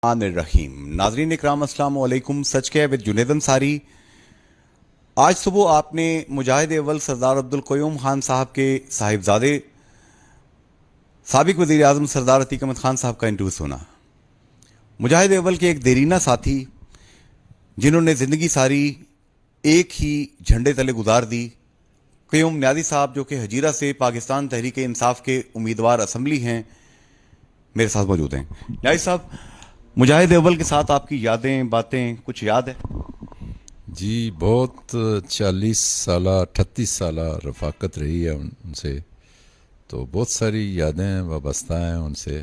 الرحیم ناظرین اکرام السلام علیکم. سچ کے ود جنید انصاری. آج صبح آپ نے مجاہد اول سردار عبدالقیوم خان صاحب کے صاحبزادے سابق وزیر اعظم سردار عتیق احمد خان صاحب کا انٹرویو سنا. مجاہد اول کے ایک دیرینہ ساتھی جنہوں نے زندگی ساری ایک ہی جھنڈے تلے گزار دی، قیوم نیازی صاحب جو کہ حجیرہ سے پاکستان تحریک انصاف کے امیدوار اسمبلی ہیں، میرے ساتھ موجود ہیں. نیازی صاحب، مجاہد اول کے ساتھ آپ کی یادیں باتیں کچھ یاد ہے؟ جی بہت 40 سالہ 38 سالہ رفاقت رہی ہے ان سے، تو بہت ساری یادیں وابستہ ہیں ان سے،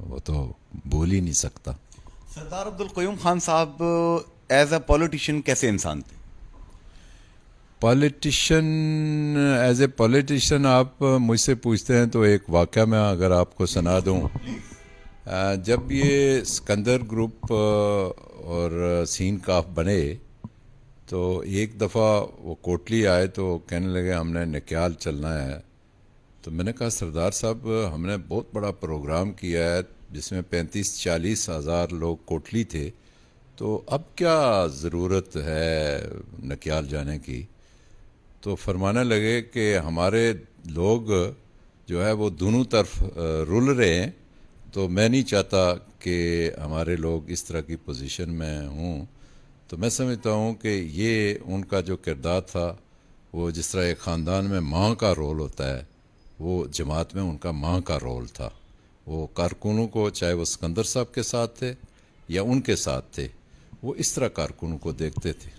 وہ تو بھول ہی نہیں سکتا. سردار عبدالقیوم خان صاحب ایز اے پولیٹیشین کیسے انسان تھے؟ پولیٹیشین ایز اے پولیٹیشین آپ مجھ سے پوچھتے ہیں تو ایک واقعہ میں اگر آپ کو سنا دوں. جب یہ سکندر گروپ اور سین کاف بنے تو ایک دفعہ وہ کوٹلی آئے تو کہنے لگے ہم نے نکیال چلنا ہے. تو میں نے کہا سردار صاحب ہم نے بہت بڑا پروگرام کیا ہے جس میں 35-40 ہزار لوگ کوٹلی تھے، تو اب کیا ضرورت ہے نکیال جانے کی. تو فرمانے لگے کہ ہمارے لوگ جو ہے وہ دونوں طرف رل رہے ہیں، تو میں نہیں چاہتا کہ ہمارے لوگ اس طرح کی پوزیشن میں ہوں. تو میں سمجھتا ہوں کہ یہ ان کا جو کردار تھا، وہ جس طرح ایک خاندان میں ماں کا رول ہوتا ہے، وہ جماعت میں ان کا ماں کا رول تھا. وہ کارکنوں کو، چاہے وہ سکندر صاحب کے ساتھ تھے یا ان کے ساتھ تھے، وہ اس طرح کارکنوں کو دیکھتے تھے.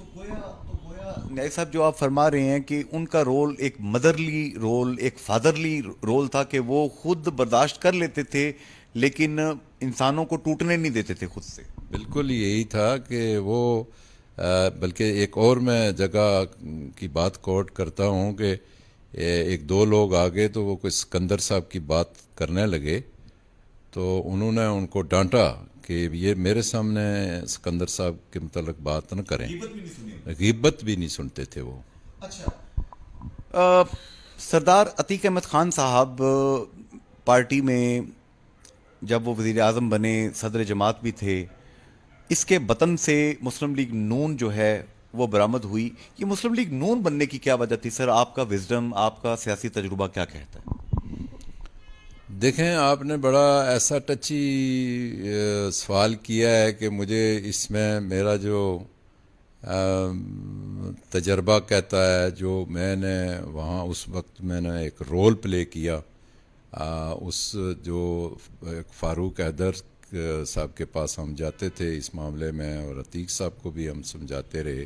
نیازی صاحب، جو آپ فرما رہے ہیں کہ ان کا رول ایک مدرلی رول، ایک فادرلی رول تھا کہ وہ خود برداشت کر لیتے تھے لیکن انسانوں کو ٹوٹنے نہیں دیتے تھے خود سے. بالکل یہی تھا کہ وہ بلکہ ایک اور میں جگہ کی بات کوٹ کرتا ہوں کہ ایک دو لوگ آگے تو وہ کوئی سکندر صاحب کی بات کرنے لگے، تو انہوں نے ان کو ڈانٹا کہ یہ میرے سامنے سکندر صاحب کے متعلق بات نہ کریں. غیبت بھی نہیں سنتے تھے وہ. اچھا، سردار عتیق احمد خان صاحب پارٹی میں جب وہ وزیر اعظم بنے، صدر جماعت بھی تھے. اس کے بطن سے مسلم لیگ نون جو ہے وہ برآمد ہوئی. یہ مسلم لیگ نون بننے کی کیا وجہ تھی سر؟ آپ کا وزڈم، آپ کا سیاسی تجربہ کیا کہتا ہے؟ دیکھیں، آپ نے بڑا ایسا ٹچی سوال کیا ہے کہ مجھے اس میں میرا جو تجربہ کہتا ہے، جو میں نے وہاں اس وقت میں نے ایک رول پلے کیا. اس جو فاروق حیدر صاحب کے پاس ہم جاتے تھے اس معاملے میں، اور عتیق صاحب کو بھی ہم سمجھاتے رہے.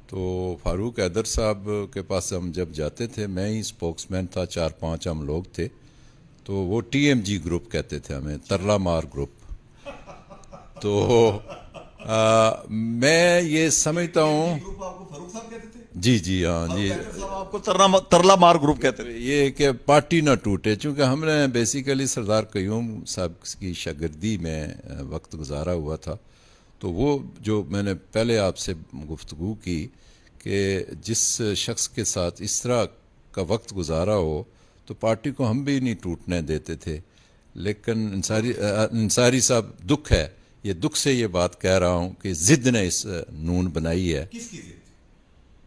تو فاروق حیدر صاحب کے پاس ہم جب جاتے تھے، میں ہی اسپوکس مین تھا، 4-5 ہم لوگ تھے. تو وہ ٹی ایم جی گروپ کہتے تھے ہمیں، ترلا مار گروپ. تو میں یہ سمجھتا ہوں، جی جی ہاں جی، آپ کو ترلا مار گروپ کہتے تھے. یہ کہ پارٹی نہ ٹوٹے، چونکہ ہم نے بیسیکلی سردار قیوم صاحب کی شاگردی میں وقت گزارا ہوا تھا. تو وہ جو میں نے پہلے آپ سے گفتگو کی کہ جس شخص کے ساتھ اس طرح کا وقت گزارا ہو تو پارٹی کو ہم بھی نہیں ٹوٹنے دیتے تھے. لیکن انصاری صاحب، دکھ ہے، یہ دکھ سے یہ بات کہہ رہا ہوں کہ ضد نے اس نون بنائی ہے. کس کی ضد؟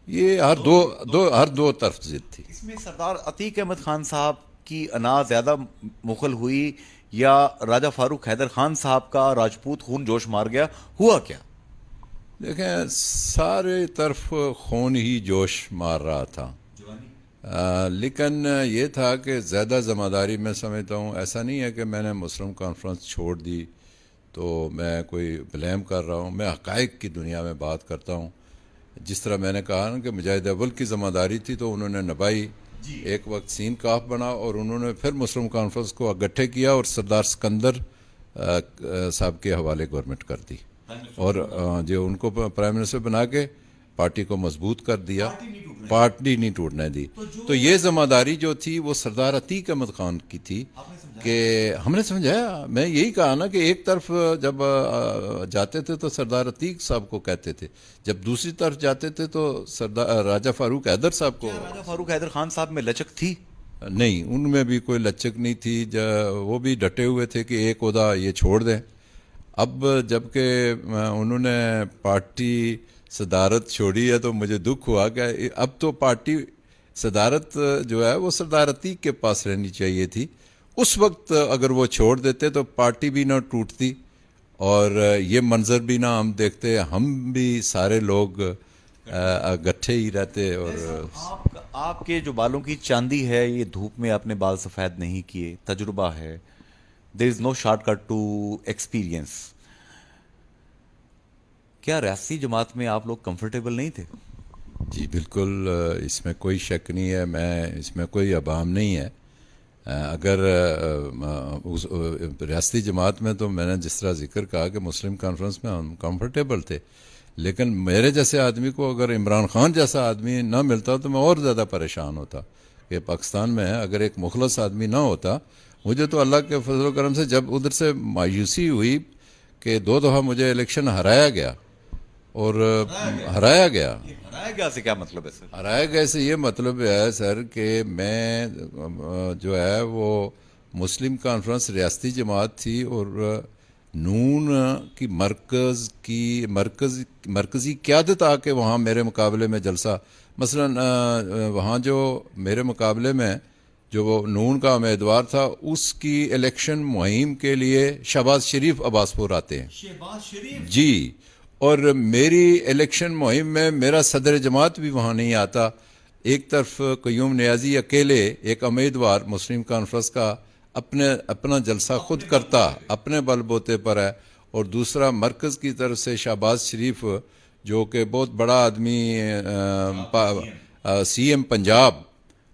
یہ ہر دو طرف ضد تھی. اس میں سردار عتیق احمد خان صاحب کی انا زیادہ مغل ہوئی یا راجہ فاروق حیدر خان صاحب کا راجپوت خون جوش مار گیا؟ ہوا کیا؟ دیکھیں، سارے طرف خون ہی جوش مار رہا تھا. لیکن یہ تھا کہ زیادہ ذمہ داری میں سمجھتا ہوں، ایسا نہیں ہے کہ میں نے مسلم کانفرنس چھوڑ دی تو میں کوئی بلیم کر رہا ہوں. میں حقائق کی دنیا میں بات کرتا ہوں. جس طرح میں نے کہا نا کہ مجاہد اول کی ذمہ داری تھی تو انہوں نے نبھائی. ایک وقت سین کاف بنا اور انہوں نے پھر مسلم کانفرنس کو اگٹھے کیا اور سردار سکندر صاحب کے حوالے گورنمنٹ کر دی، اور جو ان کو پرائم منسٹر بنا کے پارٹی کو مضبوط کر دیا. پارٹی نہیں ٹوٹنے دی. تو یہ ذمہ داری جو تھی وہ سردار عتیق احمد خان کی تھی کہ ہم نے سمجھایا. میں یہی کہا نا کہ ایک طرف جب جاتے تھے تو سردار عتیق صاحب کو کہتے تھے، جب دوسری طرف جاتے تھے تو راجہ فاروق حیدر صاحب کو. راجہ فاروق حیدر خان صاحب میں لچک تھی؟ نہیں، ان میں بھی کوئی لچک نہیں تھی. وہ بھی ڈٹے ہوئے تھے کہ ایک عہدہ یہ چھوڑ دیں. اب جب کہ انہوں نے پارٹی صدارت چھوڑی ہے تو مجھے دکھ ہوا کہ اب تو پارٹی صدارت جو ہے وہ صدارتی کے پاس رہنی چاہیے تھی. اس وقت اگر وہ چھوڑ دیتے تو پارٹی بھی نہ ٹوٹتی اور یہ منظر بھی نہ ہم دیکھتے, ہم بھی سارے لوگ گٹھے ہی رہتے. اور آپ کے جو بالوں کی چاندی ہے, یہ دھوپ میں آپ نے بال سفید نہیں کیے, تجربہ ہے. دیر از نو شارٹ کٹ ٹو ایکسپیرئنس. کیا ریاستی جماعت میں آپ لوگ کمفرٹیبل نہیں تھے؟ جی بالکل, اس میں کوئی شک نہیں ہے, میں اس میں کوئی ابہام نہیں ہے. اگر ریاستی جماعت میں تو میں نے جس طرح ذکر کہا کہ مسلم کانفرنس میں ہم کمفرٹیبل تھے, لیکن میرے جیسے آدمی کو اگر عمران خان جیسا آدمی نہ ملتا تو میں اور زیادہ پریشان ہوتا. کہ پاکستان میں اگر ایک مخلص آدمی نہ ہوتا, مجھے تو اللہ کے فضل و کرم سے جب ادھر سے مایوسی ہوئی کہ 2 دفعہ مجھے الیکشن ہرایا گیا, اور ہرایا گیا سے کیا مطلب ہے سر؟ ہرایا گئے سے یہ مطلب ہے سر کہ میں جو ہے وہ مسلم کانفرنس ریاستی جماعت تھی, اور نون کی مرکزی قیادت آ کے وہاں میرے مقابلے میں جلسہ, مثلا وہاں جو میرے مقابلے میں جو وہ نون کا امیدوار تھا, اس کی الیکشن مہم کے لیے شہباز شریف عباسپور آتے ہیں. شہباز شریف جی, اور میری الیکشن مہم میں میرا صدر جماعت بھی وہاں نہیں آتا. ایک طرف قیوم نیازی اکیلے ایک امیدوار مسلم کانفرنس کا اپنا جلسہ خود کرتا, اپنے بل بوتے پر ہے, اور دوسرا مرکز کی طرف سے شہباز شریف جو کہ بہت بڑا آدمی, سی ایم پنجاب,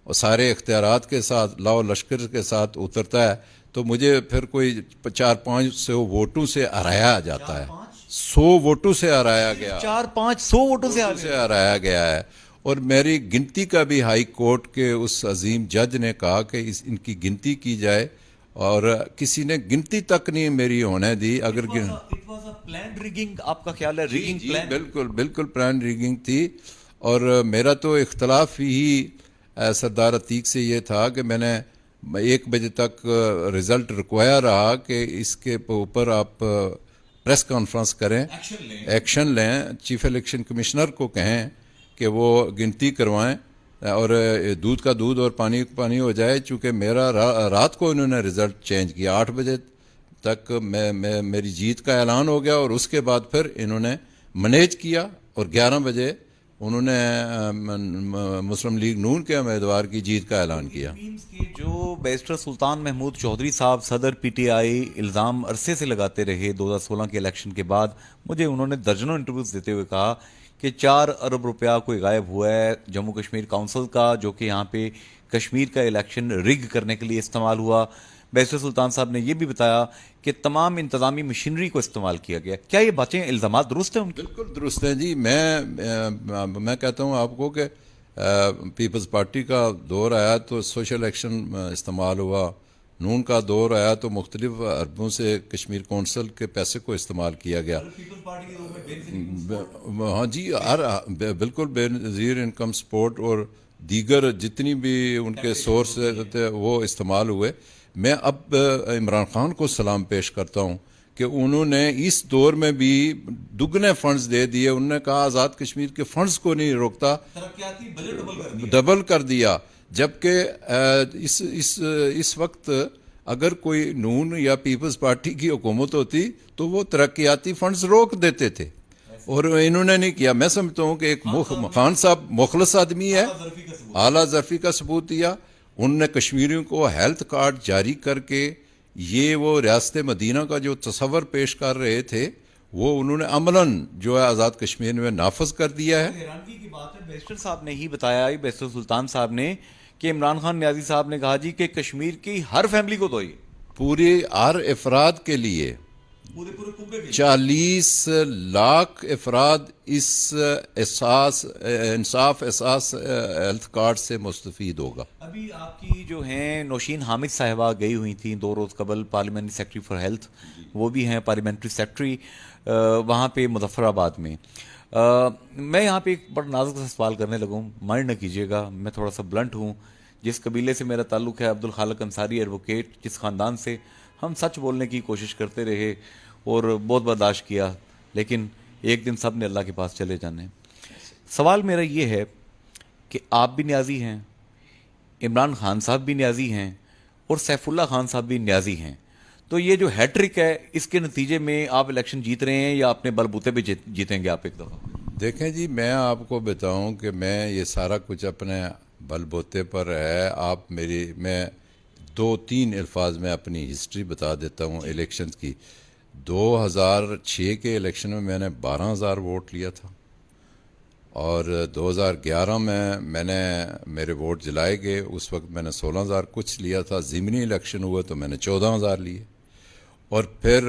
اور سارے اختیارات کے ساتھ لاء و لشکر کے ساتھ اترتا ہے, تو مجھے پھر کوئی 400-500 ووٹوں سے ہرایا جاتا ہے. 100 ووٹوں سے ہرایا گیا, 400-500 ووٹوں سے ہرایا گیا ہے. اور میری گنتی کا بھی ہائی کورٹ کے اس عظیم جج نے کہا کہ ان کی گنتی کی جائے, اور کسی نے گنتی تک نہیں میری ہونے دی. اگر پلان ریگنگ, آپ کا خیال ہے ریگنگ جی پلان؟ بالکل پلان ریگنگ تھی. اور میرا تو اختلاف ہی سردار عتیق سے یہ تھا کہ میں نے 1 بجے تک رزلٹ رکوایا رہا کہ اس کے اوپر آپ پریس کانفرنس کریں, ایکشن لیں, چیف الیکشن کمشنر کو کہیں کہ وہ گنتی کروائیں, اور دودھ کا دودھ اور پانی کا پانی ہو جائے. چونکہ میرا رات کو انہوں نے رزلٹ چینج کیا, 8 بجے تک میری جیت کا اعلان ہو گیا, اور اس کے بعد پھر انہوں نے مینیج کیا, اور 11 بجے انہوں نے مسلم لیگ نون کے امیدوار کی جیت کا اعلان کیا. جو بیرسٹر سلطان محمود چودھری صاحب صدر پی ٹی آئی الزام عرصے سے لگاتے رہے 2016 کے الیکشن کے بعد, مجھے انہوں نے درجنوں انٹرویوز دیتے ہوئے کہا کہ 4 ارب روپیہ کوئی غائب ہوا ہے جموں کشمیر کونسل کا, جو کہ یہاں پہ کشمیر کا الیکشن رگ کرنے کے لیے استعمال ہوا. بیرسٹر سلطان صاحب نے یہ بھی بتایا کہ تمام انتظامی مشینری کو استعمال کیا گیا. کیا یہ باتیں, الزامات درست ہیں ان کے؟ بالکل درست ہیں جی. میں کہتا ہوں آپ کو کہ پیپلز پارٹی کا دور آیا تو سوشل ایکشن استعمال ہوا, نون کا دور آیا تو مختلف اربوں سے کشمیر کونسل کے پیسے کو استعمال کیا گیا. ہاں جی, بالکل بے نظیر انکم سپورٹ اور دیگر جتنی بھی ان کے سورس تھے وہ استعمال ہوئے. میں اب عمران خان کو سلام پیش کرتا ہوں کہ انہوں نے اس دور میں بھی دگنے فنڈز دے دیے. انہوں نے کہا آزاد کشمیر کے فنڈز کو نہیں روکتا, ڈبل کر دیا. جبکہ اس وقت اگر کوئی نون یا پیپلز پارٹی کی حکومت ہوتی تو وہ ترقیاتی فنڈز روک دیتے تھے, اور انہوں نے نہیں کیا. میں سمجھتا ہوں کہ ایک خان صاحب مخلص آدمی ہے, اعلیٰ ظرفی کا ثبوت دیا. انہوں نے کشمیریوں کو ہیلتھ کارڈ جاری کر کے یہ وہ ریاست مدینہ کا جو تصور پیش کر رہے تھے وہ انہوں نے عملاً جو ہے آزاد کشمیر میں نافذ کر دیا ہے. حیرانگی کی بات ہے, بیرسٹر صاحب نے ہی بتایا, بیرسٹر سلطان صاحب نے, کہ عمران خان نیازی صاحب نے کہا جی کہ کشمیر کی ہر فیملی کو دوئیے, پوری ہر افراد کے لیے 40 لاکھ افراد اس انصاف احساس ہیلتھ کارڈ سے مستفید ہوگا. ابھی آپ کی جو ہیں نوشین حامد صاحبہ گئی ہوئی تھیں 2 روز قبل پارلیمنٹری سیکرٹری فار ہیلتھ, وہ بھی ہیں پارلیمنٹری سیکرٹری وہاں پہ مظفر آباد میں. میں یہاں پہ ایک بڑا نازک سا سوال کرنے لگوں, مائنڈ نہ کیجیے گا, میں تھوڑا سا بلنٹ ہوں. جس قبیلے سے میرا تعلق ہے, عبدالخالق انصاری ایڈوکیٹ, جس خاندان سے ہم سچ بولنے کی کوشش کرتے رہے, اور بہت برداشت کیا، لیکن ایک دن سب نے اللہ کے پاس چلے جانے. سوال میرا یہ ہے کہ آپ بھی نیازی ہیں، عمران خان صاحب بھی نیازی ہیں، اور سیف اللہ خان صاحب بھی نیازی ہیں. تو یہ جو ہیٹرک ہے، اس کے نتیجے میں آپ الیکشن جیت رہے ہیں یا اپنے بل بوتے پہ جیتیں گے آپ ایک دفعہ؟ دیکھیں جی، میں آپ کو بتاؤں کہ میں یہ سارا کچھ اپنے بل بوتے پر ہے. میں 2-3 الفاظ میں اپنی ہسٹری بتا دیتا ہوں الیکشنز کی. 2006 کے الیکشن میں نے 12,000 ووٹ لیا تھا، اور 2011 میں نے میرے ووٹ جلائے گئے. اس وقت میں نے 16,000 کچھ لیا تھا. ضمنی الیکشن ہوئے تو میں نے 14,000 لیے. اور پھر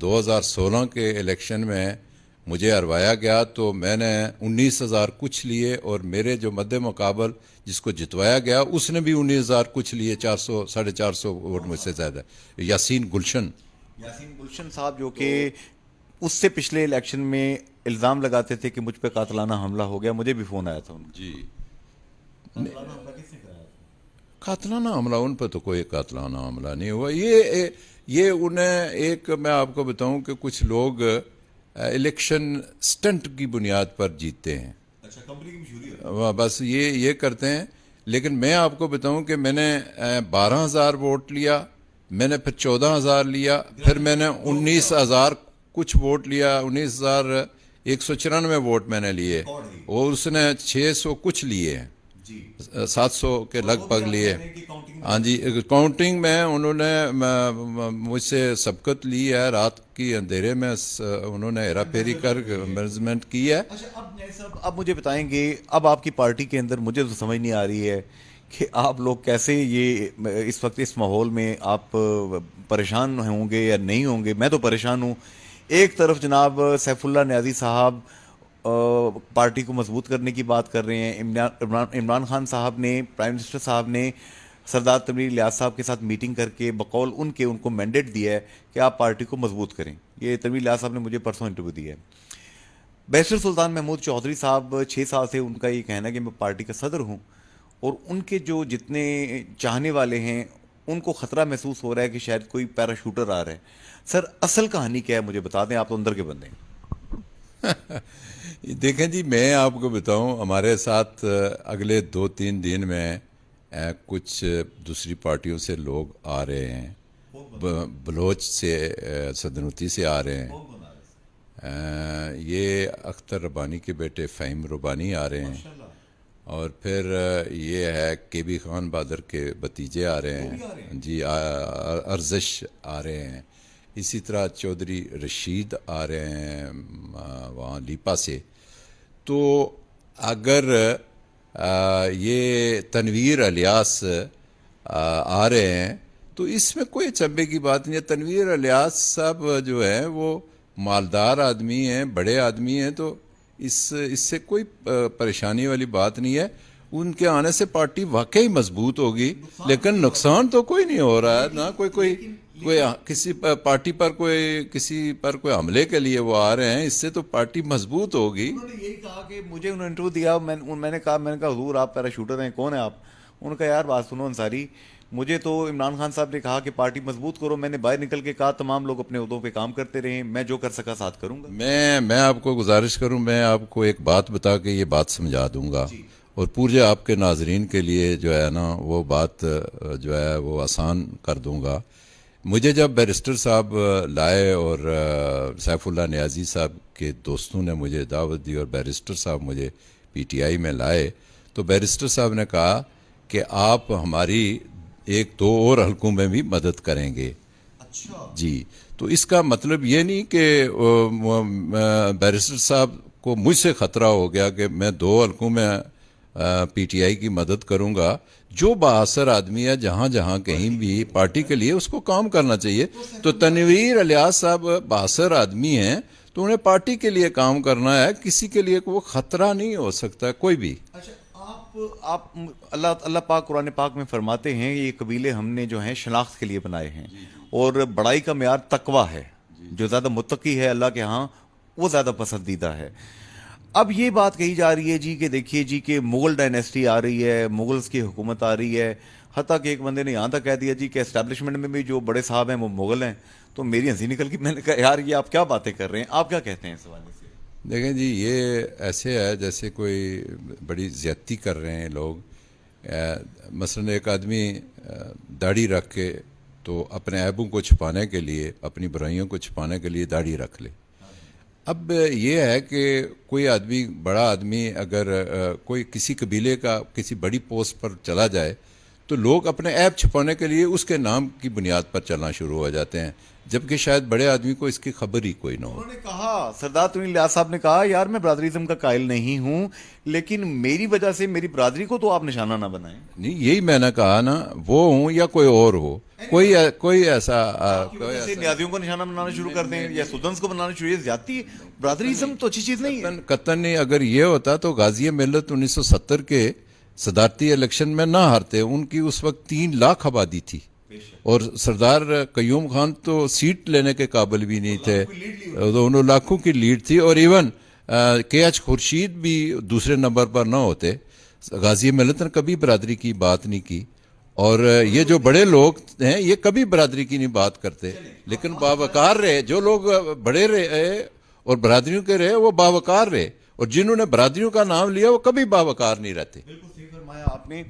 2016 کے الیکشن میں مجھے ہروایا گیا تو میں نے 19,000 کچھ لیے، اور میرے جو مد مقابل جس کو جتوایا گیا اس نے بھی 19,000 کچھ لیے. 400-450 ووٹ مجھ سے زیادہ. یاسین گلشن صاحب، جو کہ اس سے پچھلے الیکشن میں الزام لگاتے تھے کہ مجھ پہ قاتلانہ حملہ ہو گیا. مجھے بھی فون آیا تھا ان کا. جی، قاتلانہ حملہ کس نے کرایا تھا؟ قاتلانہ حملہ ان پہ تو کوئی قاتلانہ حملہ نہیں ہوا. یہ انہیں ایک میں آپ کو بتاؤں کہ کچھ لوگ الیکشن سٹنٹ کی بنیاد پر جیتتے ہیں. اچھا، کمپنی کی مشہوری ہے. بس یہ کرتے ہیں. لیکن میں آپ کو بتاؤں کہ میں نے 12,000 ووٹ لیا، میں نے پھر 14,000 لیا، پھر میں نے 19,000 کچھ ووٹ لیا. 19,194 ووٹ میں نے لیے، اور اس نے 600 کچھ لیے ہیں، 700 کے لگ بھگ لیے. ہاں جی، کاؤنٹنگ میں انہوں نے مجھ سے سبقت لی ہے. رات کی اندھیرے میں انہوں نے ہیرا پھیری کر مینجمنٹ کی ہے. اب مجھے بتائیں گے، اب آپ کی پارٹی کے اندر مجھے تو سمجھ نہیں آ رہی ہے کہ آپ لوگ کیسے یہ اس وقت اس ماحول میں آپ پریشان ہوں گے یا نہیں ہوں گے. میں تو پریشان ہوں. ایک طرف جناب سیف اللہ نیازی صاحب پارٹی کو مضبوط کرنے کی بات کر رہے ہیں. عمران خان صاحب نے، پرائم منسٹر صاحب نے سردار تنویر الیاس صاحب کے ساتھ میٹنگ کر کے بقول ان کو مینڈیٹ دیا ہے کہ آپ پارٹی کو مضبوط کریں. یہ تنویر الیاس صاحب نے مجھے پرسوں انٹرویو دیا ہے. بیرسٹر سلطان محمود چودھری صاحب 6 سال سے ان کا یہ کہنا ہے کہ میں پارٹی کا صدر ہوں، اور ان کے جو جتنے چاہنے والے ہیں ان کو خطرہ محسوس ہو رہا ہے کہ شاید کوئی پیراشوٹر آ رہا ہے. سر، اصل کہانی کیا ہے مجھے بتا دیں، آپ تو اندر کے بندے ہیں. دیکھیں جی، میں آپ کو بتاؤں، ہمارے ساتھ اگلے 2-3 دن میں کچھ دوسری پارٹیوں سے لوگ آ رہے ہیں. بلوچ سے، صدرنوتی سے آ رہے ہیں. یہ اختر ربانی کے بیٹے فہیم ربانی آ رہے ہیں، اور پھر یہ ہے کے بی خان بہادر کے بھتیجے آ رہے ہیں. جی، ارزش آ رہے ہیں. اسی طرح چودھری رشید آ رہے ہیں وہاں لیپا سے. تو اگر یہ تنویر الیاس آ رہے ہیں تو اس میں کوئی چبے کی بات نہیں ہے. تنویر الیاس صاحب جو ہیں وہ مالدار آدمی ہیں، بڑے آدمی ہیں، تو اس سے کوئی پریشانی والی بات نہیں ہے. ان کے آنے سے پارٹی واقعی مضبوط ہوگی، لیکن نقصان تو کوئی نہیں ہو رہا ہے. نہ کوئی کسی پارٹی پر کسی پر کوئی حملے کے لیے وہ آ رہے ہیں. اس سے تو پارٹی مضبوط ہوگی. انہوں نے یہی کہا کہ مجھے انہوں نے انٹرویو دیا، میں نے کہا حضور آپ پیراشوٹر ہیں، کون ہیں آپ؟ انہوں نے کہا یار بات سنو انصاری، مجھے تو عمران خان صاحب نے کہا کہ پارٹی مضبوط کرو. میں نے باہر نکل کے کہا تمام لوگ اپنے عہدوں پہ کام کرتے رہیں، میں جو کر سکا ساتھ کروں گا. میں آپ کو گزارش کروں، میں آپ کو ایک بات بتا کے یہ بات سمجھا دوں گا، اور پورے آپ کے ناظرین کے لیے جو ہے نا وہ بات جو ہے وہ آسان کر دوں گا. مجھے جب بیرسٹر صاحب لائے اور سیف اللہ نیازی صاحب کے دوستوں نے مجھے دعوت دی اور بیرسٹر صاحب مجھے پی ٹی آئی میں لائے، تو بیرسٹر صاحب نے کہا کہ آپ ہماری 1-2 اور حلقوں میں بھی مدد کریں گے. جی، تو اس کا مطلب یہ نہیں کہ بیرسٹر صاحب کو مجھ سے خطرہ ہو گیا کہ میں 2 حلقوں میں پی ٹی آئی کی مدد کروں گا. جو بااثر آدمی ہے جہاں کہیں بھی پارٹی کے لیے اس کو کام کرنا چاہیے. تو تنویر الیاس صاحب بااثر آدمی ہیں تو انہیں پارٹی کے لیے کام کرنا ہے. کسی کے لیے وہ خطرہ نہیں ہو سکتا کوئی بھی. آپ اللہ پاک قرآن پاک میں فرماتے ہیں یہ قبیلے ہم نے جو ہیں شناخت کے لیے بنائے ہیں، اور بڑائی کا معیار تقویٰ ہے. جو زیادہ متقی ہے اللہ کے ہاں وہ زیادہ پسندیدہ ہے. اب یہ بات کہی جا رہی ہے جی کہ دیکھیے جی کہ مغل ڈائنیسٹی آ رہی ہے، مغلز کی حکومت آ رہی ہے، حتیٰ کہ ایک بندے نے یہاں تک کہہ دیا جی کہ اسٹیبلشمنٹ میں بھی جو بڑے صاحب ہیں وہ مغل ہیں. تو میری ہنسی نکل گئی. میں نے کہا یار یہ آپ کیا باتیں کر رہے ہیں, آپ کیا کہتے ہیں اس حوالے سے؟ دیکھیں جی یہ ایسے ہے جیسے کوئی بڑی زیادتی کر رہے ہیں لوگ. مثلا ایک آدمی داڑھی رکھ کے تو اپنے عیبوں کو چھپانے کے لیے, اپنی برائیوں کو چھپانے کے لیے داڑھی رکھ لے. اب یہ ہے کہ کوئی آدمی, بڑا آدمی اگر کوئی کسی قبیلے کا کسی بڑی پوسٹ پر چلا جائے تو لوگ اپنے عیب چھپانے کے لیے اس کے نام کی بنیاد پر چلنا شروع ہو جاتے ہیں, جبکہ شاید بڑے آدمی کو اس کی خبر ہی کوئی نہ ہو. انہوں نے کہا, سردار تنویر الیاس صاحب نے کہا یار میں برادریزم کا قائل نہیں ہوں, لیکن میری وجہ سے میری برادری کو تو آپ نشانہ نہ بنائیں. نہیں یہی میں نے کہا نا, وہ ہوں یا کوئی اور ہو, کوئی ایسا نیازیوں کو نشانہ بنانا شروع کر دیں یا سٹوڈنٹس کو بنانا شروع, یہ زیادتی ہے. برادریزم تو اچھی چیز نہیں ہے. قطن نہیں. اگر یہ ہوتا تو غازی ملت 1970 کے صدارتی الیکشن میں نہ ہارتے. ان کی اس وقت 3 لاکھ آبادی تھی اور سردار قیوم خان تو سیٹ لینے کے قابل بھی نہیں تھے. انہوں لاکھوں کی لیڈ تھی, اور ایون کے ایچ خورشید بھی دوسرے نمبر پر نہ ہوتے. غازی ملت نے کبھی برادری کی بات نہیں کی, اور یہ جو بڑے لوگ ہیں یہ کبھی برادری کی نہیں بات کرتے, لیکن باوقار رہے. جو لوگ بڑے رہے اور برادریوں کے رہے وہ باوقار رہے, اور جنہوں نے برادریوں کا نام لیا وہ کبھی باوقار نہیں رہتے. بالکل صحیح فرمایا آپ نے.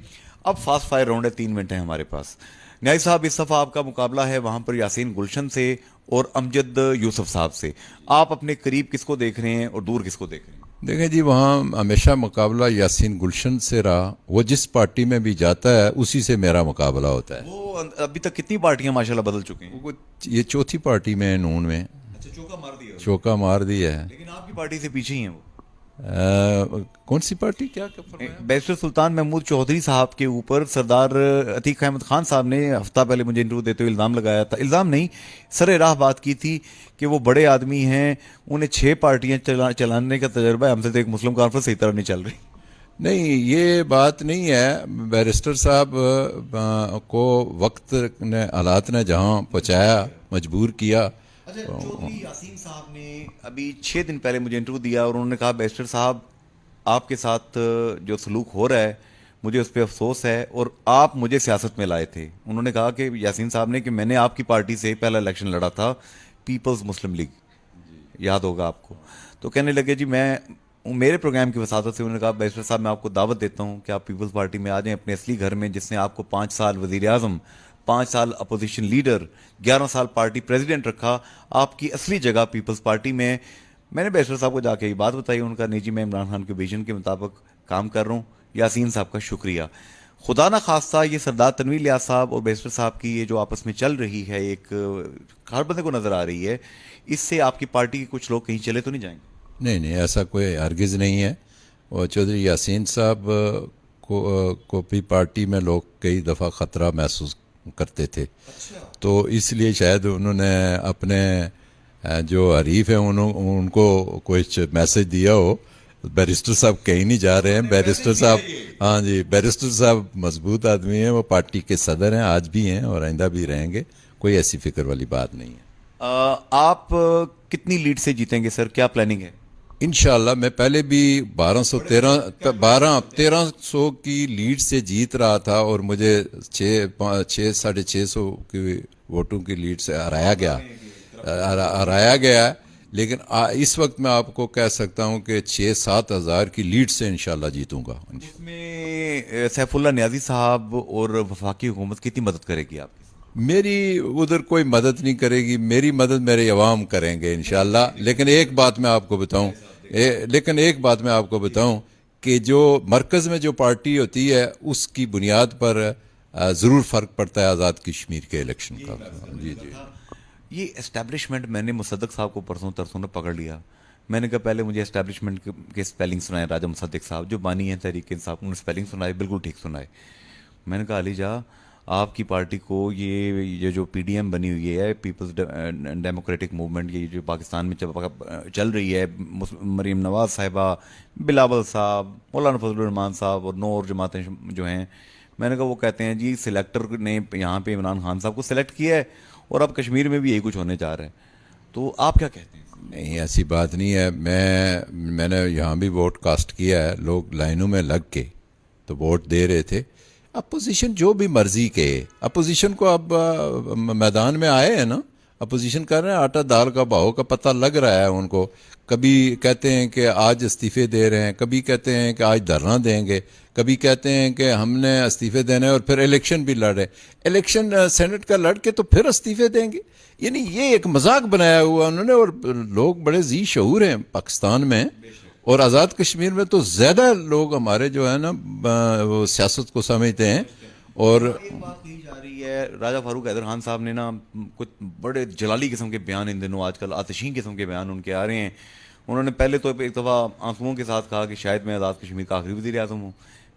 اب فاسٹ فائر راؤنڈ ہے, 3 منٹ ہیں ہمارے پاس. نیازی صاحب اس دفعہ آپ کا مقابلہ ہے وہاں پر یاسین گلشن سے اور امجد یوسف صاحب سے. آپ اپنے قریب کس کو دیکھ رہے ہیں اور دور کس کو دیکھ رہے ہیں؟ دیکھیں جی وہاں ہمیشہ مقابلہ یاسین گلشن سے رہا. وہ جس پارٹی میں بھی جاتا ہے اسی سے میرا مقابلہ ہوتا ہے. وہ ابھی تک کتنی پارٹیاں ماشاءاللہ بدل چکے ہیں؟ یہ چوتھی پارٹی میں نون میں. اچھا, چوکا مار دیا. چوکا مار دیا ہے. لیکن آپ کی پارٹی سے پیچھے ہی ہیں وہ. کون سی پارٹی؟ کیا بیرسٹر سلطان محمود چودھری صاحب کے اوپر سردار عتیق احمد خان صاحب نے ہفتہ پہلے مجھے انٹرویو دیتے ہوئے الزام لگایا تھا. الزام نہیں, سر راہ بات کی تھی کہ وہ بڑے آدمی ہیں, انہیں 6 پارٹیاں چلانے کا تجربہ ہے, ہم سے تو ایک مسلم کانفرنس صحیح طرح نہیں چل رہی. نہیں یہ بات نہیں ہے. بیرسٹر صاحب کو وقت نے, حالات نے جہاں پہنچایا, مجبور کیا. اچھا, چودھری یاسین صاحب نے ابھی 6 دن پہلے مجھے انٹرویو دیا اور انہوں نے کہا بیرسٹر صاحب آپ کے ساتھ جو سلوک ہو رہا ہے مجھے اس پہ افسوس ہے, اور آپ مجھے سیاست میں لائے تھے. انہوں نے کہا کہ یاسین صاحب نے کہ میں نے آپ کی پارٹی سے پہلا الیکشن لڑا تھا, پیپلز مسلم لیگ, یاد ہوگا آپ کو. تو کہنے لگے جی میں میرے پروگرام کی وساطت سے انہوں نے کہا بیرسٹر صاحب میں آپ کو دعوت دیتا ہوں کہ آپ پیپلز پارٹی میں آ جائیں, اپنے اصلی گھر میں, جس نے آپ کو 5 سال وزیر اعظم, 5 سال اپوزیشن لیڈر, 11 سال پارٹی پریزیڈنٹ رکھا. آپ کی اصلی جگہ پیپلز پارٹی میں. میں نے بیرسٹر صاحب کو جا کے یہ بات بتائی, ان کا نہیں جی میں عمران خان کے ویژن کے مطابق کام کر رہا ہوں. یاسین صاحب کا شکریہ. خدا نہ خواستہ یہ سردار تنویر الیاس صاحب اور بیرسٹر صاحب کی یہ جو آپس میں چل رہی ہے, ایک ہر بندے کو نظر آ رہی ہے, اس سے آپ کی پارٹی کے کچھ لوگ کہیں چلے تو نہیں جائیں گے؟ نہیں ایسا کوئی ہرگز نہیں ہے. اور چودھری یاسین صاحب کو بھی پارٹی میں لوگ کئی دفعہ خطرہ محسوس کرتے تھے. تو اس لیے شاید انہوں نے اپنے جو حریف ہیں ان کو کوئی میسج دیا ہو. بیرسٹر صاحب کہیں نہیں جا رہے ہیں. بیرسٹر صاحب, ہاں جی, بیرسٹر صاحب مضبوط آدمی ہیں, وہ پارٹی کے صدر ہیں, آج بھی ہیں اور آئندہ بھی رہیں گے. کوئی ایسی فکر والی بات نہیں ہے. آپ کتنی لیڈ سے جیتیں گے سر, کیا پلاننگ ہے؟ انشاءاللہ میں پہلے بھی 1300 کی لیڈ سے جیت رہا تھا اور مجھے 600-650 کی ووٹوں کی لیڈ سے ہرایا گیا. لیکن اس وقت میں آپ کو کہہ سکتا ہوں کہ 6-7 ہزار کی لیڈ سے انشاءاللہ جیتوں گا. اس میں سیف اللہ نیازی صاحب اور وفاقی حکومت کتنی مدد کرے گی آپ کی؟ میری ادھر کوئی مدد نہیں کرے گی, میری مدد میرے عوام کریں گے انشاءاللہ. لیکن ایک بات میں آپ کو بتاؤں کہ جو مرکز میں جو پارٹی ہوتی ہے اس کی بنیاد پر ضرور فرق پڑتا ہے آزاد کشمیر کے الیکشن کا. جی جی, یہ اسٹیبلشمنٹ میں نے مصدق صاحب کو پرسوں ترسوں نے پکڑ لیا. میں نے کہا پہلے مجھے اسٹیبلشمنٹ کے سپیلنگ سنائے. راجہ مصدق صاحب جو بانی ہیں تحریک انصاف, انہوں نے سپیلنگ سنائے, بالکل ٹھیک سنائے. میں نے کہا علی جا آپ کی پارٹی کو یہ جو پی ڈی ایم بنی ہوئی ہے, پیپلز ڈیموکریٹک موومنٹ, یہ جو پاکستان میں چل رہی ہے, مریم نواز صاحبہ, بلاول صاحب, مولانا فضل الرحمان صاحب اور 9 اور جماعتیں جو ہیں, میں نے کہا وہ کہتے ہیں جی سلیکٹر نے یہاں پہ عمران خان صاحب کو سلیکٹ کیا ہے اور اب کشمیر میں بھی یہی کچھ ہونے جا رہا ہے. تو آپ کیا کہتے ہیں؟ نہیں ایسی بات نہیں ہے. میں نے یہاں بھی ووٹ کاسٹ کیا ہے, لوگ لائنوں میں لگ کے تو ووٹ دے رہے تھے. اپوزیشن جو بھی مرضی کے، اپوزیشن کو اب میدان میں آئے ہیں نا، اپوزیشن کر رہے ہیں، آٹا دال کا بھاؤ کا پتہ لگ رہا ہے ان کو. کبھی کہتے ہیں کہ آج استعفے دے رہے ہیں، کبھی کہتے ہیں کہ آج دھرنا دیں گے، کبھی کہتے ہیں کہ ہم نے استعفے دینے اور پھر الیکشن بھی لڑ رہے، الیکشن سینٹ کا لڑ کے تو پھر استعفے دیں گے. یعنی یہ ایک مذاق بنایا ہوا انہوں نے. اور لوگ بڑے ذی شعور ہیں پاکستان میں، اور آزاد کشمیر میں تو زیادہ لوگ ہمارے جو ہے نا وہ سیاست کو سمجھتے ہیں. اور ایک بات کہی جا رہی ہے، راجہ فاروق حیدر خان صاحب نے نا کچھ بڑے جلالی قسم کے بیان ان دنوں، آج کل آتشین قسم کے بیان ان کے آ رہے ہیں. انہوں نے پہلے تو ایک دفعہ آنسوؤں کے ساتھ کہا کہ شاید میں آزاد کشمیر کا آخری وزیر اعظم ہوں.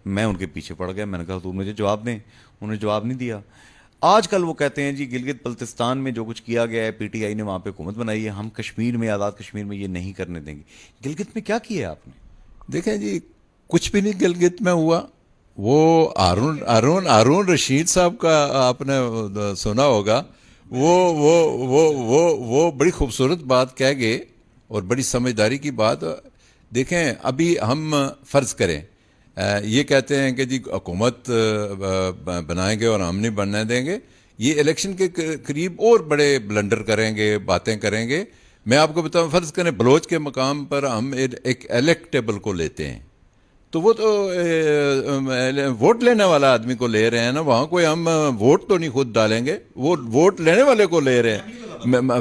میں ان کے پیچھے پڑ گیا، میں نے کہا تو مجھے جواب دیں. انہوں نے جواب نہیں دیا. آج کل وہ کہتے ہیں جی گلگت بلتستان میں جو کچھ کیا گیا ہے، پی ٹی آئی نے وہاں پہ حکومت بنائی ہے، ہم کشمیر میں، آزاد کشمیر میں یہ نہیں کرنے دیں گے. گلگت میں کیا کیا ہے آپ نے؟ دیکھیں جی، کچھ بھی نہیں گلگت میں ہوا. وہ ہارون رشید صاحب کا آپ نے سنا ہوگا، وہ بڑی خوبصورت بات کہہ گئے اور بڑی سمجھداری کی بات. دیکھیں ابھی ہم فرض کریں یہ کہتے ہیں کہ جی حکومت بنائیں گے اور ہم نہیں بننے دیں گے، یہ الیکشن کے قریب اور بڑے بلنڈر کریں گے، باتیں کریں گے. میں آپ کو بتاؤں، فرض کریں بلوچ کے مقام پر ہم ایک الیکٹیبل کو لیتے ہیں، تو وہ تو ووٹ لینے والا آدمی کو لے رہے ہیں نا. وہاں کوئی ہم ووٹ تو نہیں خود ڈالیں گے، وہ ووٹ لینے والے کو لے رہے ہیں،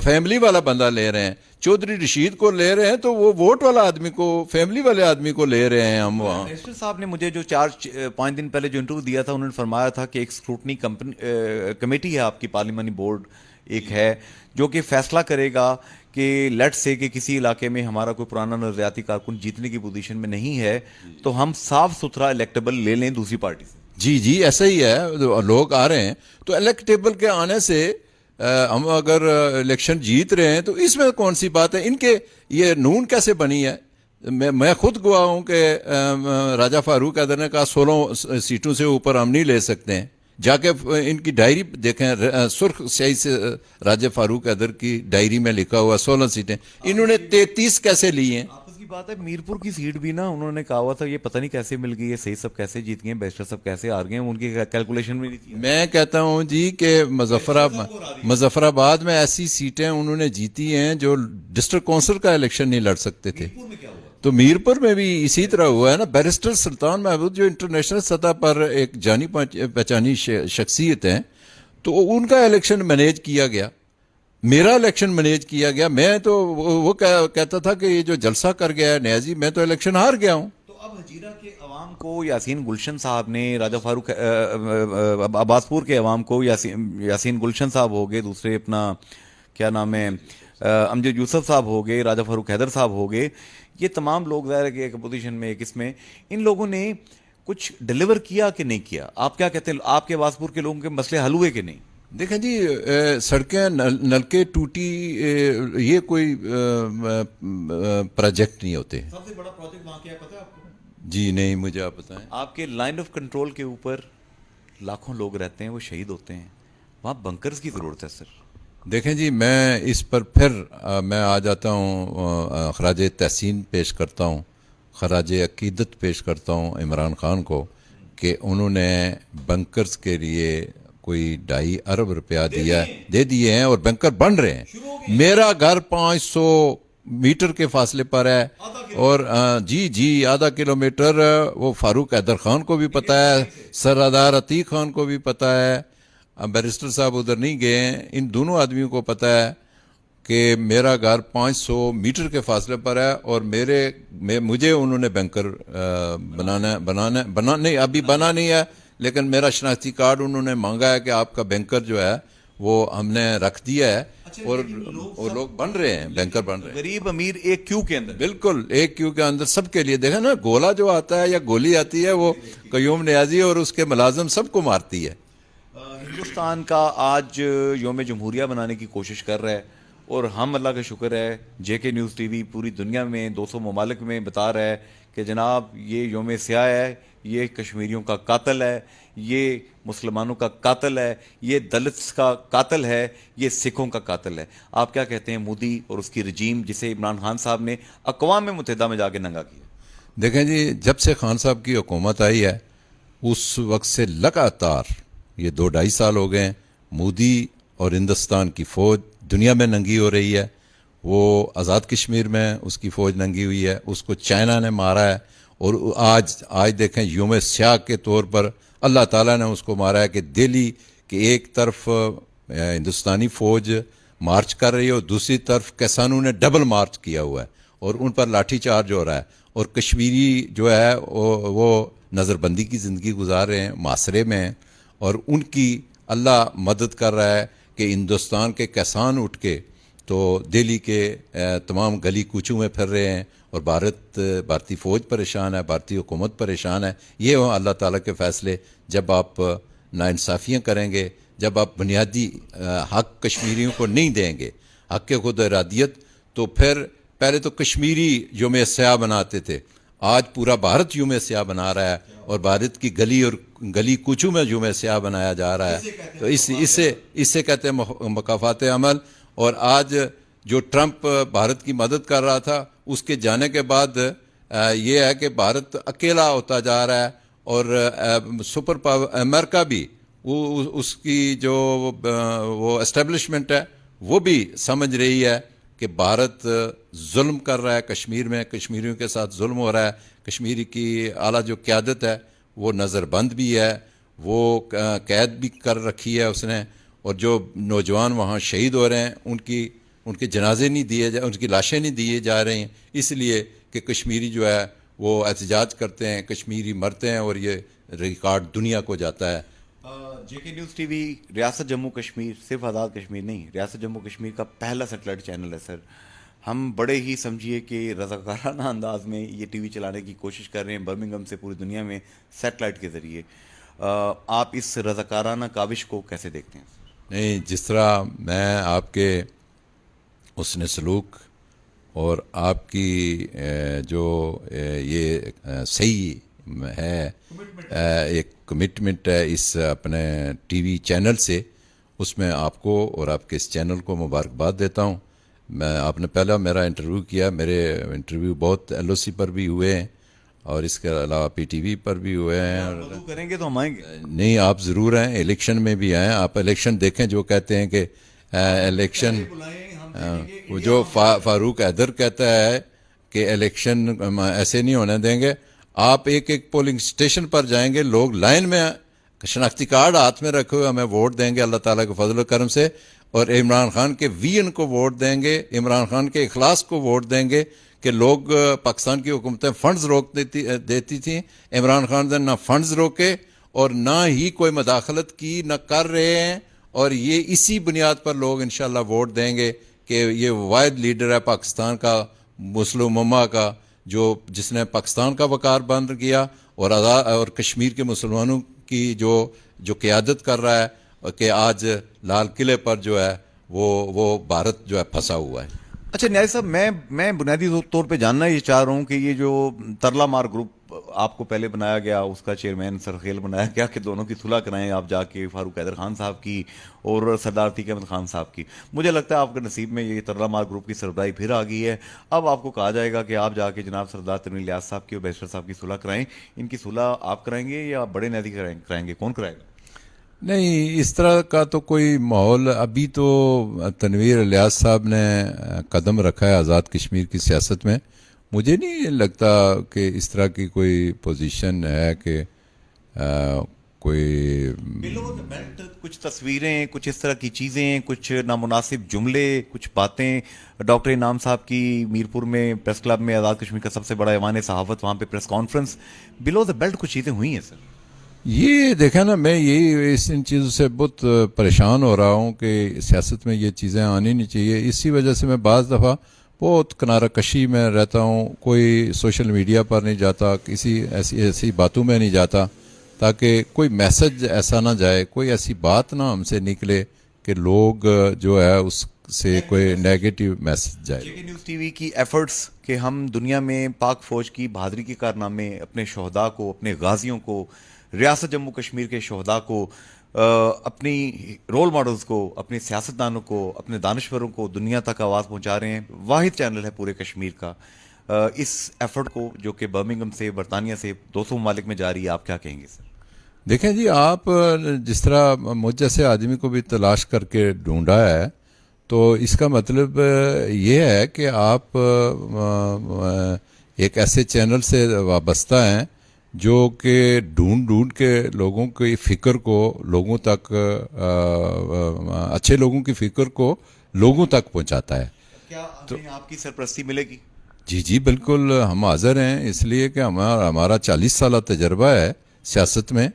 فیملی والا بندہ لے رہے ہیں. چودھری رشید کو لے رہے ہیں تو وہ ووٹ والا آدمی کو، فیملی والے آدمی کو لے رہے ہیں ہم وہاں. منسٹر صاحب نے مجھے جو 5 دن پہلے جو انٹرویو دیا تھا، انہوں نے فرمایا تھا کہ ایک اسکروٹنی کمیٹی ہے آپ کی، پارلیمانی بورڈ ایک ہے جو کہ فیصلہ کرے گا کہ لیٹ سے کہ کسی علاقے میں ہمارا کوئی پرانا نظریاتی کارکن جیتنے کی پوزیشن میں نہیں ہے تو ہم صاف ستھرا الیکٹیبل لے لیں دوسری پارٹی سے. جی ایسا ہی ہے. لوگ آ رہے ہیں تو الیکٹیبل کے آنے سے ہم اگر الیکشن جیت رہے ہیں تو اس میں کون سی بات ہے. ان کے یہ نون کیسے بنی ہے؟ میں خود گواہ ہوں کہ راجہ فاروق حیدر نے کہا 16 سیٹوں سے اوپر ہم نہیں لے سکتے ہیں. جا کے ان کی ڈائری دیکھیں، سرخ سیاہی سے راجہ فاروق حیدر کی ڈائری میں لکھا ہوا 16 سیٹیں. انہوں نے 33 کیسے لی ہیں؟ آپس کی بات ہے. میرپور کی سیٹ بھی نا انہوں نے کہا ہوا تھا یہ پتہ نہیں کیسے مل گئی ہے، صحیح سب کیسے جیت گئے، بیسٹر سب کیسے ہار گئے، ان کی کیلکولیشن بھی نہیں تھی. میں کہتا ہوں جی کہ مظفر آباد میں ایسی سیٹیں انہوں نے جیتی ہیں جو ڈسٹرکٹ کونسل کا الیکشن نہیں لڑ سکتے تھے. تو میرپور میں بھی اسی طرح ہوا ہے نا. بیرسٹر سلطان محمود جو انٹرنیشنل سطح پر ایک جانی پہچانی شخصیت ہیں، تو ان کا الیکشن مینیج کیا گیا، میرا الیکشن مینیج کیا گیا. میں تو وہ کہتا تھا کہ یہ جو جلسہ کر گیا ہے نیازی، میں تو الیکشن ہار گیا ہوں. تو اب ہجیرہ کے عوام کو یاسین گلشن صاحب نے، راجہ فاروق عباس پور کے عوام کو یاسین گلشن صاحب ہو گئے، دوسرے اپنا کیا نام ہے امجد یوسف صاحب ہو گئے، راجہ فاروق حیدر صاحب ہو گئے، یہ تمام لوگ ظاہر ہے کہ ایک اپوزیشن میں ایک اس میں، ان لوگوں نے کچھ ڈیلیور کیا کہ نہیں کیا؟ آپ کیا کہتے ہیں، آپ کے عباس پور کے لوگوں کے مسئلے حل ہوئے کہ نہیں؟ دیکھیں جی، سڑکیں نلکے ٹوٹی یہ کوئی پروجیکٹ نہیں ہوتے. سب سے بڑا پروجیکٹ وہاں کیا ہے پتہ ہے آپ کو؟ جی نہیں، مجھے آپ بتائیں. آپ کے لائن آف کنٹرول کے اوپر لاکھوں لوگ رہتے ہیں، وہ شہید ہوتے ہیں، وہاں بنکرز کی ضرورت ہے سر. دیکھیں جی، میں اس پر پھر میں آ جاتا ہوں، خراج تحسین پیش کرتا ہوں، خراج عقیدت پیش کرتا ہوں عمران خان کو کہ انہوں نے بنکرز کے لیے کوئی 2.5 ارب روپیہ دے دیے ہیں اور بنکر بن رہے ہیں. میرا گھر 500 میٹر کے فاصلے پر ہے، اور جی آدھا کلومیٹر. وہ فاروق حیدر خان کو بھی پتہ ہے، سردار عتیق خان کو بھی پتہ ہے، بیرسٹر صاحب ادھر نہیں گئے ہیں، ان دونوں آدمیوں کو پتہ ہے کہ میرا گھر 500 میٹر کے فاصلے پر ہے. اور مجھے انہوں نے بینکر بنا نہیں، ابھی بنا نہیں ہے، لیکن میرا شناختی کارڈ انہوں نے مانگا ہے کہ آپ کا بینکر جو ہے وہ ہم نے رکھ دیا ہے. اور لوگ بن رہے ہیں، بینکر بن رہے ہیں، غریب امیر ایک کیو کے اندر. بالکل ایک کیو کے اندر سب کے لیے. دیکھیں نا، گولا جو آتا ہے یا گولی آتی ہے وہ قیوم نیازی اور اس کے ملازم سب کو مارتی ہے. ہندوستان کا آج یوم جمہوریہ بنانے کی کوشش کر رہا ہے، اور ہم اللہ کا شکر ہے جے کے نیوز ٹی وی پوری دنیا میں 200 ممالک میں بتا رہا ہے کہ جناب یہ یوم سیاہ ہے، یہ کشمیریوں کا قاتل ہے، یہ مسلمانوں کا قاتل ہے، یہ دلتس کا قاتل ہے، یہ سکھوں کا قاتل ہے. آپ کیا کہتے ہیں مودی اور اس کی رجیم جسے عمران خان صاحب نے اقوام متحدہ میں جا کے ننگا کیا؟ دیکھیں جی، جب سے خان صاحب کی حکومت آئی ہے اس وقت سے لگاتار یہ 2-2.5 سال ہو گئے ہیں مودی اور ہندوستان کی فوج دنیا میں ننگی ہو رہی ہے. وہ آزاد کشمیر میں اس کی فوج ننگی ہوئی ہے, اس کو چائنا نے مارا ہے, اور آج دیکھیں یوم سیاہ کے طور پر اللہ تعالیٰ نے اس کو مارا ہے کہ دہلی کے ایک طرف ہندوستانی فوج مارچ کر رہی ہے اور دوسری طرف کسانوں نے ڈبل مارچ کیا ہوا ہے اور ان پر لاٹھی چارج ہو رہا ہے, اور کشمیری جو ہے وہ نظر بندی کی زندگی گزار رہے ہیں, معاشرے میں ہیں, اور ان کی اللہ مدد کر رہا ہے کہ ہندوستان کے کسان اٹھ کے تو دہلی کے تمام گلی کوچوں میں پھر رہے ہیں, اور بھارتی فوج پریشان ہے, بھارتی حکومت پریشان ہے. یہ ہوں اللہ تعالیٰ کے فیصلے. جب آپ ناانصافیاں کریں گے, جب آپ بنیادی حق کشمیریوں کو نہیں دیں گے, حق خود ارادیت, تو پھر پہلے تو کشمیری یوم سیاہ بناتے تھے, آج پورا بھارت یوم سیاہ بنا رہا ہے, اور بھارت کی گلی کوچوں میں یوم سیاہ بنایا جا رہا ہے. تو اس سے کہتے ہیں مکافات عمل. اور آج جو ٹرمپ بھارت کی مدد کر رہا تھا, اس کے جانے کے بعد یہ ہے کہ بھارت اکیلا ہوتا جا رہا ہے, اور سپر پاور امریکہ بھی اس کی جو وہ اسٹیبلشمنٹ ہے وہ بھی سمجھ رہی ہے کہ بھارت ظلم کر رہا ہے کشمیر میں, کشمیریوں کے ساتھ ظلم ہو رہا ہے. کشمیری کی اعلیٰ جو قیادت ہے وہ نظر بند بھی ہے, وہ قید بھی کر رکھی ہے اس نے, اور جو نوجوان وہاں شہید ہو رہے ہیں ان کے جنازے نہیں دیے جا, ان کی لاشیں نہیں دیے جا رہی ہیں, اس لیے کہ کشمیری جو ہے وہ احتجاج کرتے ہیں, کشمیری مرتے ہیں, اور یہ ریکارڈ دنیا کو جاتا ہے. جے کے نیوز ٹی وی ریاست جموں کشمیر, صرف آزاد کشمیر نہیں, ریاست جموں کشمیر کا پہلا سیٹلائٹ چینل ہے سر. ہم بڑے ہی سمجھیے کہ رضاکارانہ انداز میں یہ ٹی وی چلانے کی کوشش کر رہے ہیں برمنگھم سے پوری دنیا میں سیٹلائٹ کے ذریعے. آپ اس رضاکارانہ کاوش کو کیسے دیکھتے ہیں؟ نہیں, جس طرح میں آپ کے حسن سلوک اور آپ کی جو یہ صحیح ہے ایک کمٹمنٹ ہے اس اپنے ٹی وی چینل سے, اس میں آپ کو اور آپ کے اس چینل کو مبارکباد دیتا ہوں. آپ نے پہلا میرا انٹرویو کیا, میرے انٹرویو بہت ایل او سی پر بھی ہوئے ہیں, اور اس کے علاوہ پی ٹی وی پر بھی ہوئے ہیں. اور کریں گے تو ہم آئیں گے. نہیں, آپ ضرور ہیں, الیکشن میں بھی آئیں. آپ الیکشن دیکھیں, جو کہتے ہیں کہ الیکشن, وہ جو فاروق حیدر کہتا ہے کہ الیکشن ایسے نہیں ہونے دیں گے. آپ ایک پولنگ اسٹیشن پر جائیں گے, لوگ لائن میں شناختی کارڈ ہاتھ میں رکھے ہوئے ہمیں ووٹ دیں گے اللہ تعالیٰ کے فضل و کرم سے, اور عمران خان کے وی این کو ووٹ دیں گے, عمران خان کے اخلاص کو ووٹ دیں گے کہ لوگ پاکستان کی حکومتیں فنڈز روک دیتی تھیں. عمران خان نے نہ فنڈز روکے اور نہ ہی کوئی مداخلت کی, نہ کر رہے ہیں, اور یہ اسی بنیاد پر لوگ انشاءاللہ ووٹ دیں گے کہ یہ واحد لیڈر ہے پاکستان کا, مسلم امہ کا, جس نے پاکستان کا وقار بند کیا, اور کشمیر کے مسلمانوں کی جو قیادت کر رہا ہے, کہ آج لال قلعے پر جو ہے وہ بھارت جو ہے پھنسا ہوا ہے. اچھا نیاز صاحب, میں بنیادی طور پہ جاننا یہ چاہ رہا ہوں کہ یہ جو ترلا مار گروپ آپ کو پہلے بنایا گیا, اس کا چیئرمین سرخیل بنایا گیا کہ دونوں کی صلح کرائیں آپ جا کے, فاروق حیدر خان صاحب کی اور سردار عتیق احمد خان صاحب کی. مجھے لگتا ہے آپ کے نصیب میں یہ ترلا مار گروپ کی سربراہی پھر آ گئی ہے. اب آپ کو کہا جائے گا کہ آپ جا کے جناب سردار تنویر الیاس صاحب کی اور بیشتر صاحب کی صلح کرائیں. ان کی صلح آپ کرائیں گے یا بڑے نیازی کرائیں گے, کون کرائے گا؟ نہیں, اس طرح کا تو کوئی ماحول ابھی تو تنویر الیاس صاحب نے قدم رکھا ہے آزاد کشمیر کی سیاست میں. مجھے نہیں لگتا کہ اس طرح کی کوئی پوزیشن ہے کہ کوئی کچھ تصویریں, کچھ اس طرح کی چیزیں, کچھ نامناسب جملے, کچھ باتیں. ڈاکٹر انعام صاحب کی میرپور میں پریس کلب میں, آزاد کشمیر کا سب سے بڑا ایوان صحافت, وہاں پہ پریس کانفرنس, بلو دا بیلٹ کچھ چیزیں ہوئی ہیں سر. یہ دیکھیں نا, میں ان چیزوں سے بہت پریشان ہو رہا ہوں کہ سیاست میں یہ چیزیں آنی نہیں چاہیے. اسی وجہ سے میں بعض دفعہ بہت کنارہ کشی میں رہتا ہوں, کوئی سوشل میڈیا پر نہیں جاتا, کسی ایسی باتوں میں نہیں جاتا, تاکہ کوئی میسج ایسا نہ جائے, کوئی ایسی بات نہ ہم سے نکلے کہ لوگ جو ہے اس سے کوئی نیگیٹو میسج جائے. جے کے نیوز ٹی وی کی ایفرٹس کہ ہم دنیا میں پاک فوج کی بہادری کے کارنامے, اپنے شہداء کو, اپنے غازیوں کو, ریاست جموں کشمیر کے شہداء کو, اپنی رول ماڈلز کو, اپنے سیاستدانوں کو, اپنے دانشوروں کو دنیا تک آواز پہنچا رہے ہیں. واحد چینل ہے پورے کشمیر کا. اس ایفرٹ کو جو کہ برمنگھم سے, برطانیہ سے 200 ممالک میں جاری ہے, آپ کیا کہیں گے سر؟ دیکھیں جی، آپ جس طرح مجھ جیسے آدمی کو بھی تلاش کر کے ڈھونڈا ہے، تو اس کا مطلب یہ ہے کہ آپ ایک ایسے چینل سے وابستہ ہیں جو کہ ڈھونڈ ڈھونڈ کے لوگوں کی فکر کو لوگوں تک اچھے لوگوں کی فکر کو لوگوں تک پہنچاتا ہے. کیا ہمیں آپ کی سرپرستی ملے گی؟ جی جی بالکل، ہم حاضر ہیں، اس لیے کہ ہمارا 40 سالہ تجربہ ہے سیاست میں،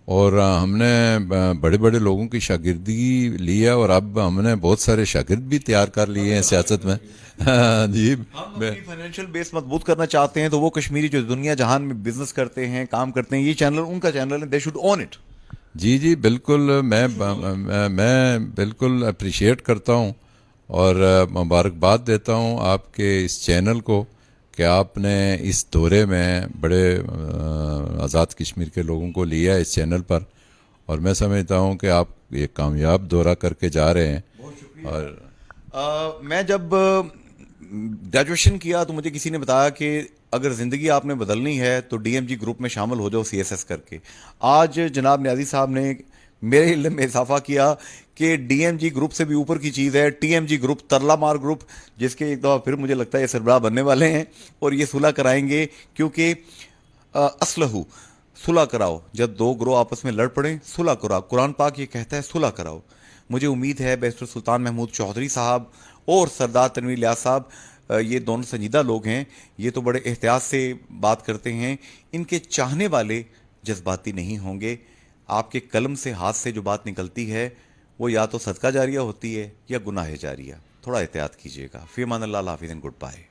اور ہم نے بڑے بڑے لوگوں کی شاگردگی لی ہے، اور اب ہم نے بہت سارے شاگرد بھی تیار کر لیے ہیں سیاست میں. جی، ہم اپنی فائنینشیل بیس مضبوط کرنا چاہتے ہیں، تو وہ کشمیری جو دنیا جہان میں بزنس کرتے ہیں، کام کرتے ہیں، یہ چینل ان کا چینل ہے، دے شوڈ اون اٹ. جی جی بالکل، میں بالکل اپریشیٹ کرتا ہوں اور مبارکباد دیتا ہوں آپ کے اس چینل کو کہ آپ نے اس دورے میں بڑے آزاد کشمیر کے لوگوں کو لیا اس چینل پر، اور میں سمجھتا ہوں کہ آپ ایک کامیاب دورہ کر کے جا رہے ہیں. بہت شکریہ. اور میں جب گریجویشن کیا تو مجھے کسی نے بتایا کہ اگر زندگی آپ نے بدلنی ہے تو ڈی ایم جی گروپ میں شامل ہو جاؤ CSS کر کے. آج جناب نیازی صاحب نے میرے علم میں اضافہ کیا کہ ڈی ایم جی گروپ سے بھی اوپر کی چیز ہے TMG گروپ، ترلا مار گروپ، جس کے ایک دفعہ پھر مجھے لگتا ہے یہ سربراہ بننے والے ہیں اور یہ صلح کرائیں گے، کیونکہ اسلحو صلح کراؤ. جب دو گروہ آپس میں لڑ پڑیں صلح کراؤ، قرآن پاک یہ کہتا ہے صلح کراؤ. مجھے امید ہے بیرسٹر سلطان محمود چودھری صاحب اور سردار تنویر الیاس صاحب، یہ دونوں سنجیدہ لوگ ہیں، یہ تو بڑے احتیاط سے بات کرتے ہیں، ان کے چاہنے والے جذباتی نہیں ہوں گے. آپ کے قلم سے، ہاتھ سے جو بات نکلتی ہے وہ یا تو صدقہ جاریہ ہوتی ہے یا گناہ جاریہ. تھوڑا احتیاط کیجیے گا. فی امان اللہ، حافظ، گڈ بائے.